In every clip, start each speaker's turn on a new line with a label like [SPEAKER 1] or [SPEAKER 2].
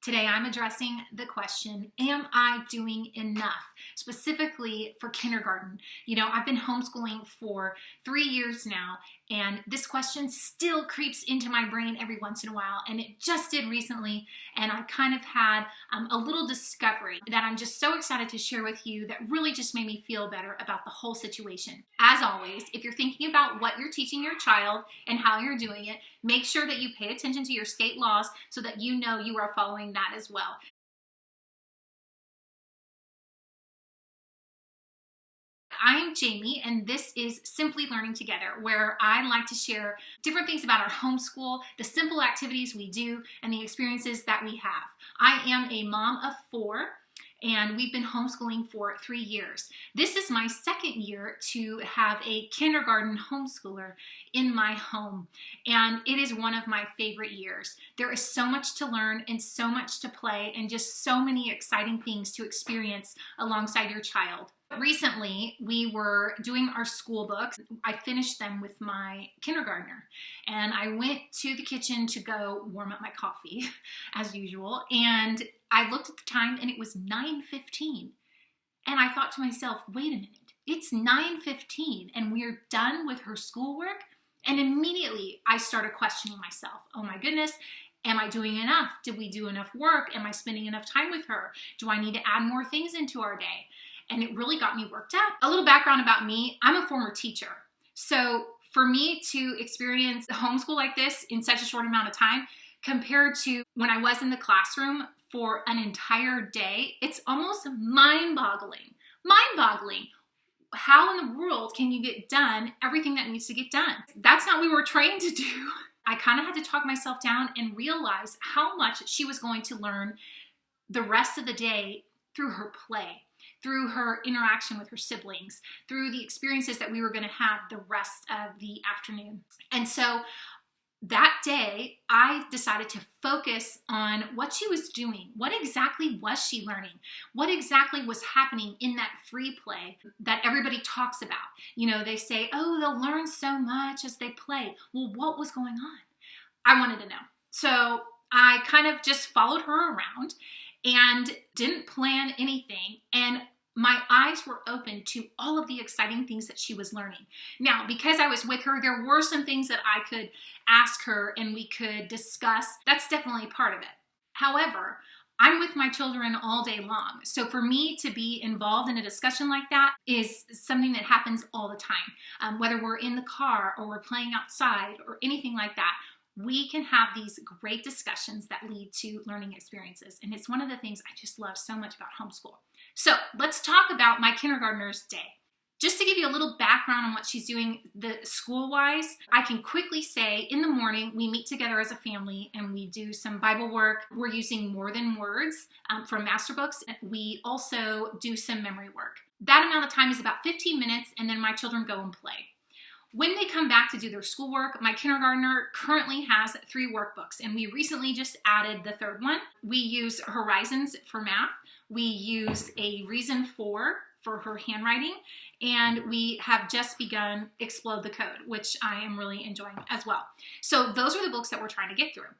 [SPEAKER 1] Today I'm addressing the question, am I doing enough? Specifically for kindergarten. You know, I've been homeschooling for 3 years now, and this question still creeps into my brain every once in a while, and it just did recently, and I kind of had a little discovery that I'm just so excited to share with you that really just made me feel better about the whole situation. As always, if you're thinking about what you're teaching your child and how you're doing it, make sure that you pay attention to your state laws so that you know you are following that as well. I'm Jamie, and this is Simply Learning Together, where I like to share different things about our homeschool, the simple activities we do, and the experiences that we have. I am a mom of 4, and we've been homeschooling for 3 years. This is my second year to have a kindergarten homeschooler in my home, and it is one of my favorite years. There is so much to learn and so much to play and just so many exciting things to experience alongside your child. Recently, we were doing our school books. I finished them with my kindergartner, and I went to the kitchen to go warm up my coffee, as usual, and I looked at the time and it was 9:15, and I thought to myself, wait a minute, it's 9:15 and we're done with her schoolwork? And immediately I started questioning myself. Oh my goodness, am I doing enough? Did we do enough work? Am I spending enough time with her? Do I need to add more things into our day? And it really got me worked up. A little background about me, I'm a former teacher. So for me to experience homeschool like this in such a short amount of time, compared to when I was in the classroom for an entire day, it's almost mind-boggling. Mind-boggling. How in the world can you get done everything that needs to get done? That's not what we were trained to do. I kind of had to talk myself down and realize how much she was going to learn the rest of the day through her play, through her interaction with her siblings, through the experiences that we were going to have the rest of the afternoon. And so that day, I decided to focus on what she was doing. What exactly was she learning? What exactly was happening in that free play that everybody talks about? You know, they say, oh, they'll learn so much as they play. Well, what was going on? I wanted to know. So I kind of just followed her around and didn't plan anything, and my eyes were open to all of the exciting things that she was learning. Now, because I was with her, there were some things that I could ask her and we could discuss. That's definitely part of it. However, I'm with my children all day long. So for me to be involved in a discussion like that is something that happens all the time. Whether we're in the car or we're playing outside or anything like that, we can have these great discussions that lead to learning experiences. And it's one of the things I just love so much about homeschool. So let's talk about my kindergartner's day. Just to give you a little background on what she's doing school-wise, I can quickly say in the morning we meet together as a family and we do some Bible work. We're using More Than Words from Master Books. We also do some memory work. That amount of time is about 15 minutes, and then my children go and play. When they come back to do their schoolwork, my kindergartner currently has 3 workbooks, and we recently just added the 3rd one. We use Horizons for math. We use a Reason for her handwriting, and we have just begun Explode the Code, which I am really enjoying as well. So those are the books that we're trying to get through.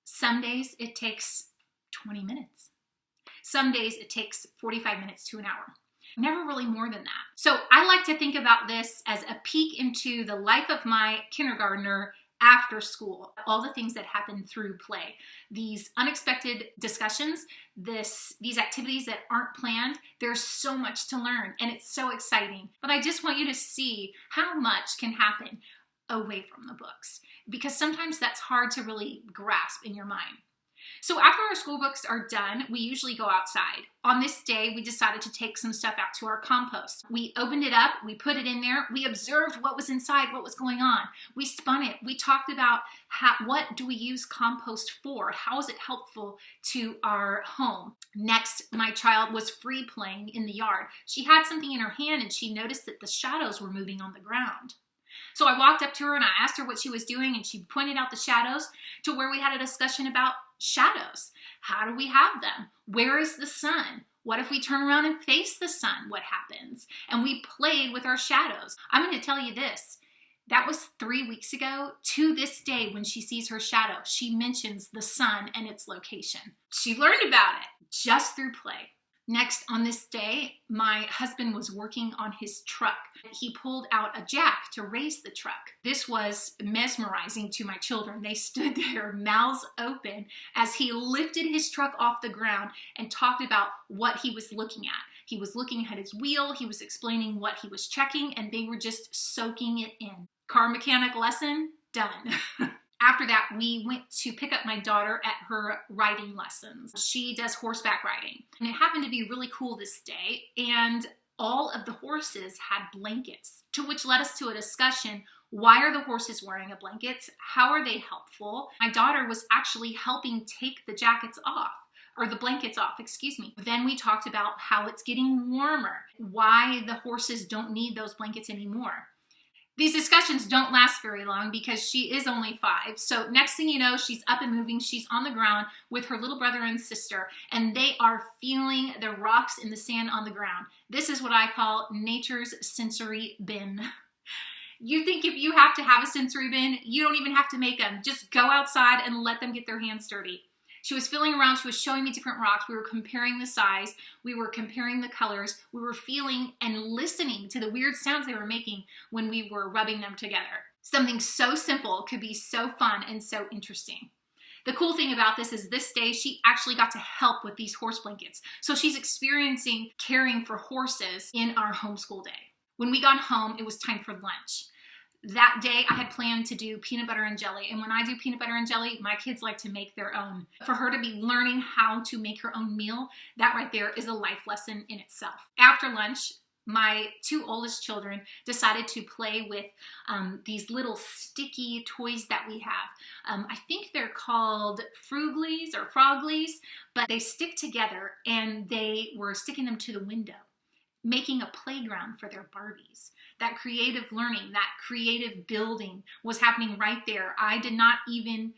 [SPEAKER 1] Some days it takes 20 minutes. Some days it takes 45 minutes to an hour. Never really more than that. So I like to think about this as a peek into the life of my kindergartner after school. All the things that happen through play. These unexpected discussions, these activities that aren't planned, there's so much to learn and it's so exciting. But I just want you to see how much can happen away from the books, because sometimes that's hard to really grasp in your mind. So after our school books are done, we usually go outside. On this day, we decided to take some stuff out to our compost. We opened it up, we put it in there, we observed what was inside, what was going on. We spun it, we talked about what do we use compost for? How is it helpful to our home? Next, my child was free playing in the yard. She had something in her hand and she noticed that the shadows were moving on the ground. So I walked up to her and I asked her what she was doing, and she pointed out the shadows to where we had a discussion about shadows. How do we have them? Where is the sun? What if we turn around and face the sun? What happens? And we played with our shadows. I'm going to tell you this. That was 3 weeks ago. To this day, when she sees her shadow, she mentions the sun and its location. She learned about it just through play. Next, on this day, my husband was working on his truck. He pulled out a jack to raise the truck. This was mesmerizing to my children. They stood there, mouths open, as he lifted his truck off the ground and talked about what he was looking at. He was looking at his wheel, he was explaining what he was checking, and they were just soaking it in. Car mechanic lesson, done. After that, we went to pick up my daughter at her riding lessons. She does horseback riding. And it happened to be really cool this day, and all of the horses had blankets, to which led us to a discussion. Why are the horses wearing blankets? How are they helpful? My daughter was actually helping take the jackets off. Or the blankets off, excuse me. Then we talked about how it's getting warmer, why the horses don't need those blankets anymore. These discussions don't last very long because she is only 5. So next thing you know, she's up and moving. She's on the ground with her little brother and sister, and they are feeling the rocks in the sand on the ground. This is what I call nature's sensory bin. You think if you have to have a sensory bin, you don't even have to make them. Just go outside and let them get their hands dirty. She was feeling around, she was showing me different rocks. We were comparing the size, we were comparing the colors, we were feeling and listening to the weird sounds they were making when we were rubbing them together. Something so simple could be so fun and so interesting. The cool thing about this is this day she actually got to help with these horse blankets. So she's experiencing caring for horses in our homeschool day. When we got home, it was time for lunch. That day, I had planned to do peanut butter and jelly. And when I do peanut butter and jelly, my kids like to make their own. For her to be learning how to make her own meal, that right there is a life lesson in itself. After lunch, my 2 oldest children decided to play with these little sticky toys that we have. I think they're called Fruglies or Froglies, but they stick together and they were sticking them to the window, making a playground for their Barbies. That creative learning, that creative building was happening right there. I did not even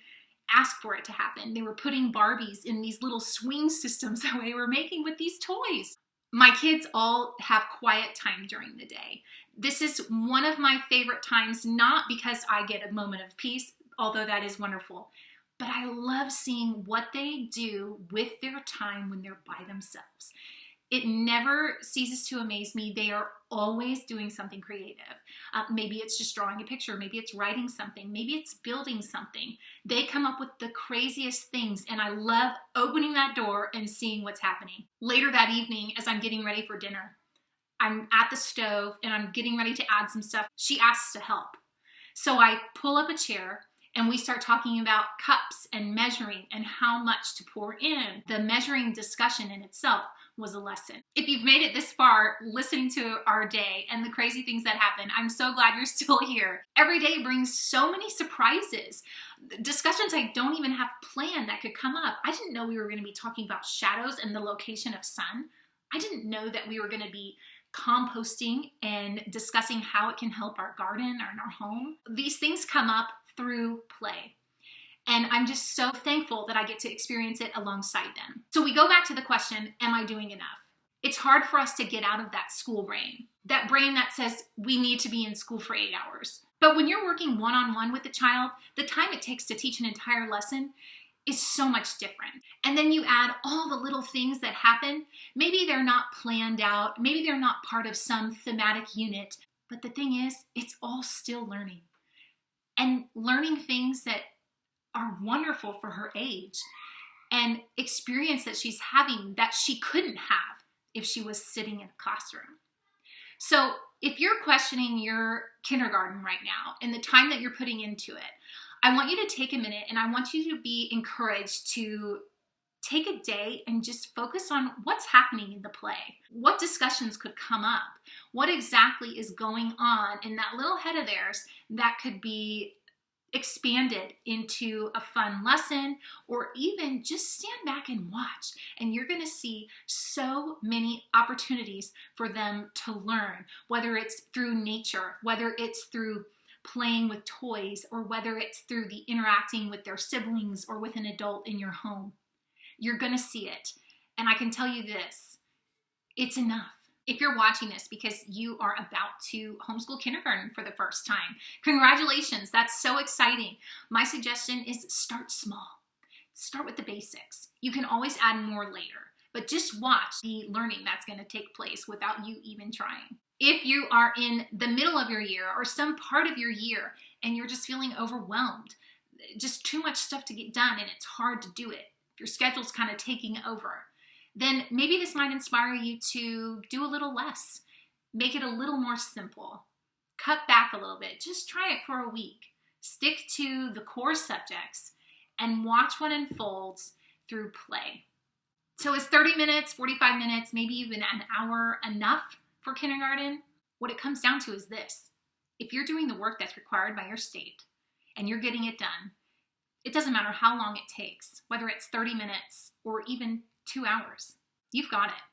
[SPEAKER 1] ask for it to happen. They were putting Barbies in these little swing systems that they were making with these toys. My kids all have quiet time during the day. This is one of my favorite times, not because I get a moment of peace, although that is wonderful, but I love seeing what they do with their time when they're by themselves. It never ceases to amaze me. They are always doing something creative. Maybe it's just drawing a picture. Maybe it's writing something. Maybe it's building something. They come up with the craziest things, and I love opening that door and seeing what's happening. Later that evening, as I'm getting ready for dinner, I'm at the stove and I'm getting ready to add some stuff. She asks to help. So I pull up a chair and we start talking about cups and measuring and how much to pour in. The measuring discussion in itself was a lesson. If you've made it this far listening to our day and the crazy things that happen, I'm so glad you're still here. Every day brings so many surprises. Discussions I don't even have planned that could come up. I didn't know we were going to be talking about shadows and the location of sun. I didn't know that we were going to be composting and discussing how it can help our garden or in our home. These things come up through play. And I'm just so thankful that I get to experience it alongside them. So we go back to the question, am I doing enough? It's hard for us to get out of that school brain that says we need to be in school for 8 hours. But when you're working one-on-one with a child, the time it takes to teach an entire lesson is so much different. And then you add all the little things that happen. Maybe they're not planned out. Maybe they're not part of some thematic unit. But the thing is, it's all still learning. And learning things that are wonderful for her age and experience that she's having that she couldn't have if she was sitting in a classroom. So if you're questioning your kindergarten right now and the time that you're putting into it, I want you to take a minute and I want you to be encouraged to take a day and just focus on what's happening in the play. What discussions could come up? What exactly is going on in that little head of theirs that could be expanded into a fun lesson, or even just stand back and watch, and you're going to see so many opportunities for them to learn, whether it's through nature, whether it's through playing with toys, or whether it's through the interacting with their siblings or with an adult in your home. You're going to see it. And I can tell you this, it's enough. If you're watching this because you are about to homeschool kindergarten for the first time, congratulations, that's so exciting. My suggestion is start small. Start with the basics. You can always add more later, but just watch the learning that's going to take place without you even trying. If you are in the middle of your year or some part of your year and you're just feeling overwhelmed, just too much stuff to get done and it's hard to do it, if your schedule's kind of taking over, then maybe this might inspire you to do a little less. Make it a little more simple. Cut back a little bit. Just try it for a week. Stick to the core subjects and watch what unfolds through play. So is 30 minutes, 45 minutes, maybe even an hour enough for kindergarten? What it comes down to is this. If you're doing the work that's required by your state and you're getting it done, it doesn't matter how long it takes, whether it's 30 minutes or even 2 hours. You've got it.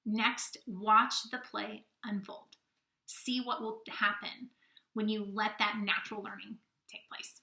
[SPEAKER 1] Next, watch the play unfold. See what will happen when you let that natural learning take place.